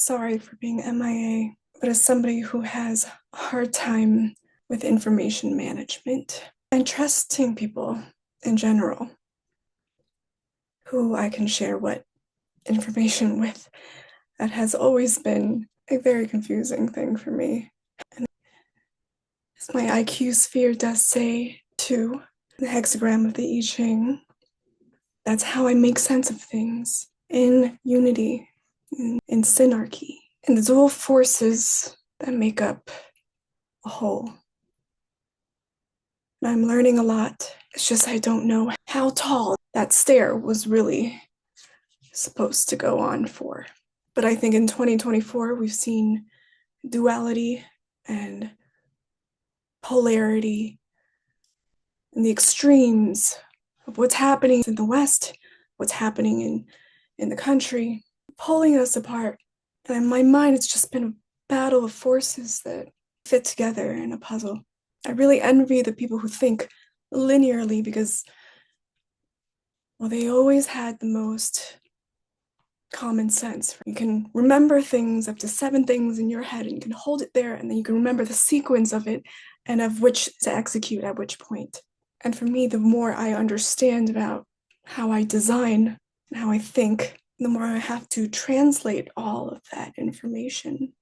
Sorry for being MIA, but as somebody who has a hard time with information management and trusting people in general who I can share what information with, that has always been a very confusing thing for me. And as my IQ sphere does say too, the hexagram of the I Ching, that's how I make sense of things in unity, in synarchy, and the dual forces that make up a whole. And I'm learning a lot. It's just I don't know how tall that stair was really supposed to go on for. But I think in 2024, we've seen duality and polarity and the extremes of what's happening in the West, what's happening in the country, pulling us apart. And in my mind, it's just been a battle of forces that fit together in a puzzle. I really envy the people who think linearly because, well, they always had the most common sense. You can remember things, up to 7 things in your head, and you can hold it there, and then you can remember the sequence of it and of which to execute at which point. And for me, the more I understand about how I design and how I think, the more I have to translate all of that information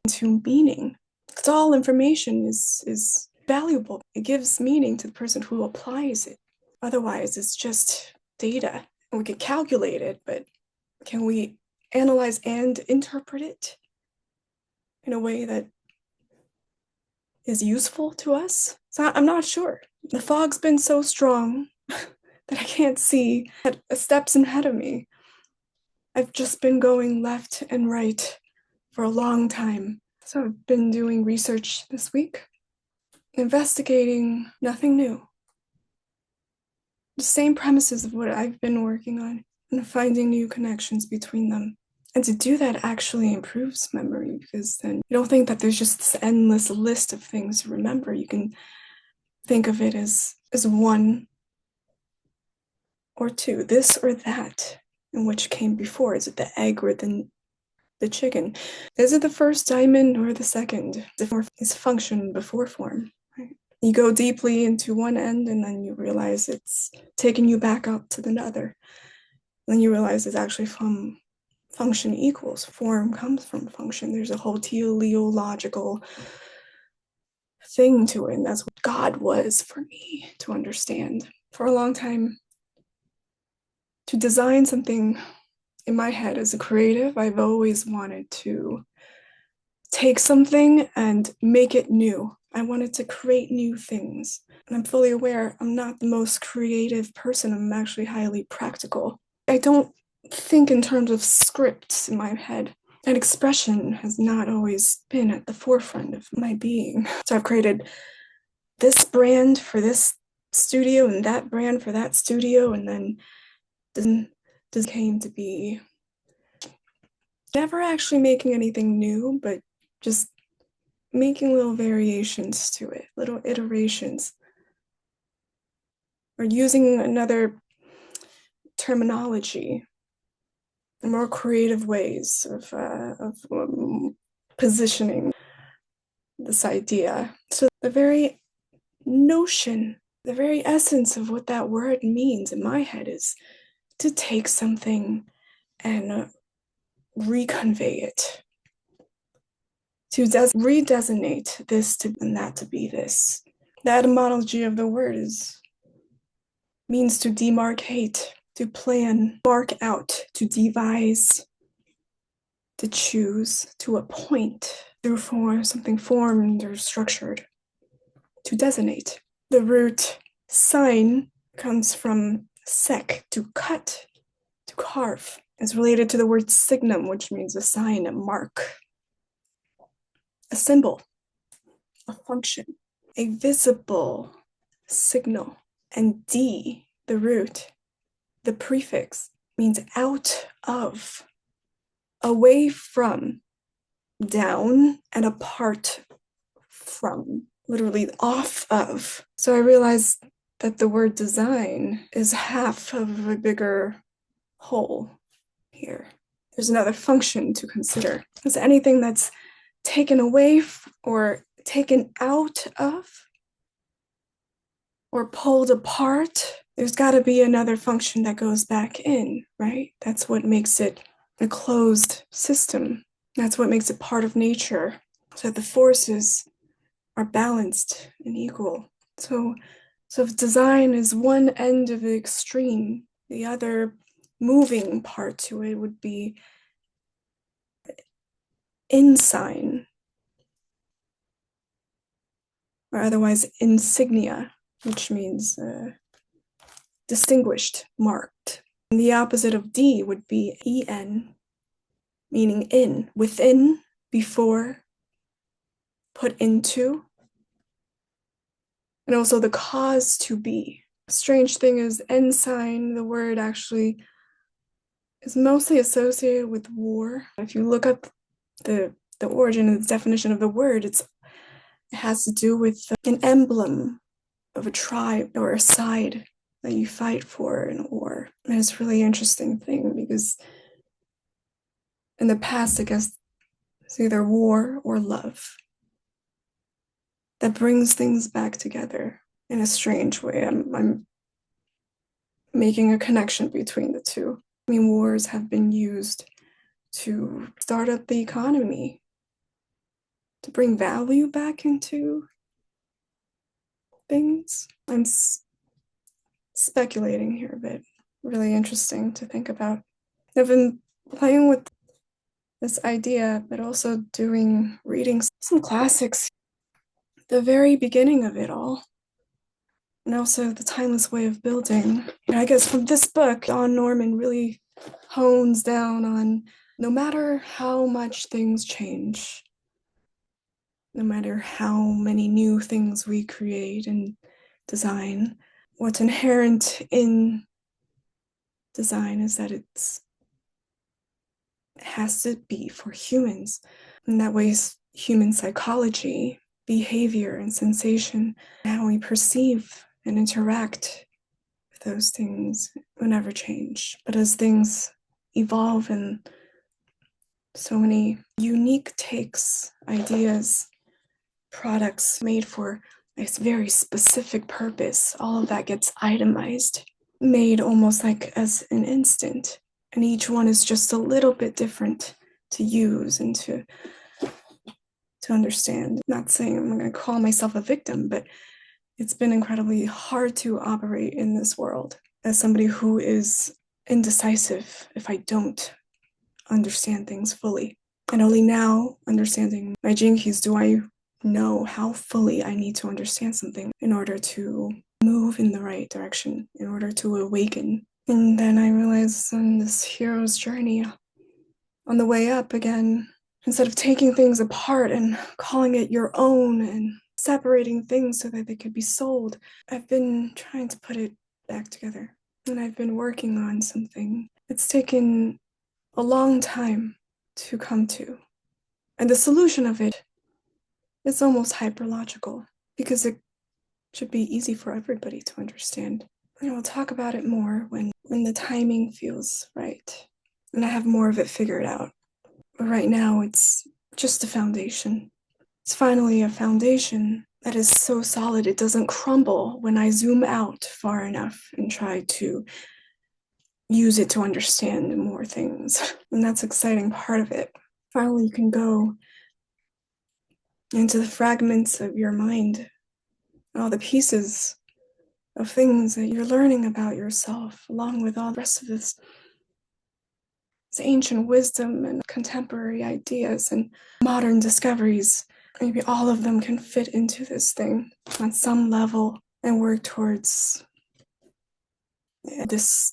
into meaning. Because all information is valuable. It gives meaning to the person who applies it. Otherwise, it's just data. And we can calculate it, but can we analyze and interpret it in a way that is useful to us? So I'm not sure. The fog's been so strong that I can't see steps ahead of me. I've just been going left and right for a long time. So I've been doing research this week, investigating nothing new. The same premises of what I've been working on and finding new connections between them. And to do that actually improves memory because then you don't think that there's just this endless list of things to remember. You can think of it as one or two, this or that, and which came before. Is it the egg or the chicken? Is it the first diamond or the second? Is function before form, right? You go deeply into one end and then you realize it's taking you back up to the other. Then you realize it's actually from function equals form comes from function. There's a whole teleological thing to it, and that's what God was for me to understand. For a long time, to design something in my head as a creative, I've always wanted to take something and make it new. I wanted to create new things. And I'm fully aware I'm not the most creative person. I'm actually highly practical. I don't think in terms of scripts in my head. And expression has not always been at the forefront of my being. So I've created this brand for this studio and that brand for that studio, and then this came to be never actually making anything new, but just making little variations to it, little iterations, or using another terminology, more creative ways of positioning this idea. So the very notion, the very essence of what that word means in my head is to take something and reconvey it, to redesignate this to and that to be this. The etymology of the word means to demarcate, to plan, mark out, to devise, to choose, to appoint through something formed or structured, to designate. The root sign comes from sec, to cut, to carve. It's related to the word signum, which means a sign, a mark, a symbol, a function, a visible signal. And D, the root, the prefix, means out of, away from, down, and apart from, literally off of. So I realized that the word design is half of a bigger whole here. there's another function to consider. Is anything that's taken away or taken out of or pulled apart, there's got to be another function that goes back in, right? That's what makes it a closed system. That's what makes it part of nature, so that the forces are balanced and equal. So if design is one end of the extreme, the other moving part to it would be ensign, or otherwise insignia, which means distinguished, marked. And the opposite of D would be en, meaning in, within, before, put into, and also the cause to be. A strange thing is ensign, the word actually is mostly associated with war. If you look up the origin and the definition of the word, it has to do with an emblem of a tribe or a side that you fight for in a war. And it's a really interesting thing because in the past, I guess it's either war or love that brings things back together in a strange way. I'm making a connection between the two. I mean, wars have been used to start up the economy, to bring value back into things. I'm speculating here a bit. Really interesting to think about. I've been playing with this idea, but also reading some classics, the very beginning of it all, and also The Timeless Way of Building. And I guess from this book, Don Norman really hones down on no matter how much things change, no matter how many new things we create and design, what's inherent in design is that it has to be for humans. And that way, human psychology, behavior, and sensation, how we perceive and interact with those things will never change. But as things evolve and so many unique takes, ideas, products made for a very specific purpose, all of that gets itemized, made almost like as an instant. And each one is just a little bit different to use and to understand. Not saying I'm going to call myself a victim, but it's been incredibly hard to operate in this world as somebody who is indecisive if I don't understand things fully. And only now, understanding my gene keys, do I know how fully I need to understand something in order to move in the right direction, in order to awaken. And then I realized on this hero's journey, on the way up again, instead of taking things apart and calling it your own and separating things so that they could be sold, I've been trying to put it back together. And I've been working on something. It's taken a long time to come to. And the solution of it is almost hyperlogical because it should be easy for everybody to understand. And we'll talk about it more when the timing feels right and I have more of it figured out. But right now, it's just a foundation. It's finally a foundation that is so solid it doesn't crumble when I zoom out far enough and try to use it to understand more things. And that's the exciting part of it. Finally, you can go into the fragments of your mind, all the pieces of things that you're learning about yourself, along with all the rest of this ancient wisdom and contemporary ideas and modern discoveries. Maybe all of them can fit into this thing on some level and work towards this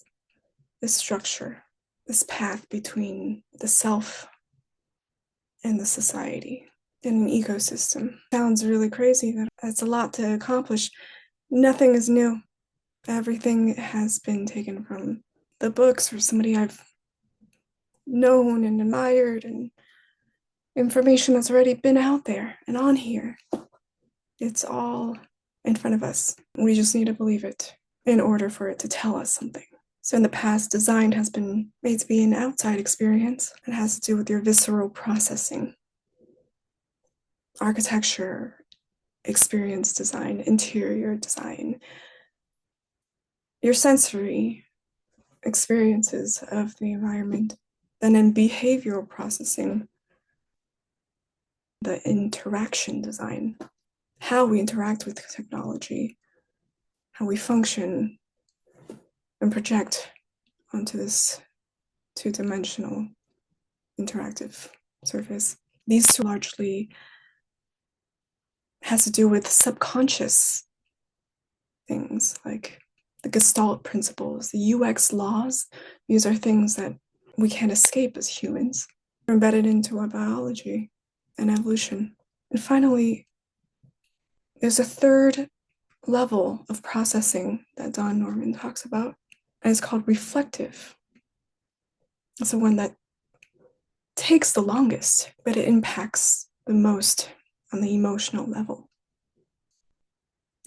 structure, this path between the self and the society in an ecosystem. Sounds really crazy that it's a lot to accomplish. Nothing is new. Everything has been taken from the books or somebody I've known and admired, and information that's already been out there and on here. It's all in front of us. We just need to believe it in order for it to tell us something. So in the past, design has been made to be an outside experience. It has to do with your visceral processing, architecture, experience design, interior design, your sensory experiences of the environment. Then in behavioral processing, the interaction design, how we interact with technology, how we function and project onto this two-dimensional interactive surface. These two largely has to do with subconscious things like the Gestalt principles, the UX laws. These are things that we can't escape as humans. They're embedded into our biology and evolution. And finally, there's a third level of processing that Don Norman talks about, and it's called reflective. It's the one that takes the longest, but it impacts the most on the emotional level.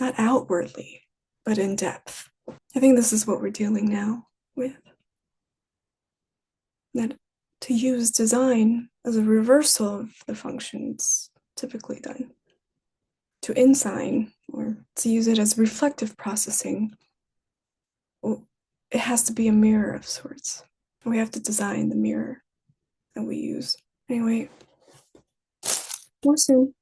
Not outwardly, but in depth. I think this is what we're dealing now with. That to use design as a reversal of the functions typically done. To ensign, or to use it as reflective processing, it has to be a mirror of sorts. We have to design the mirror that we use. Anyway, more soon.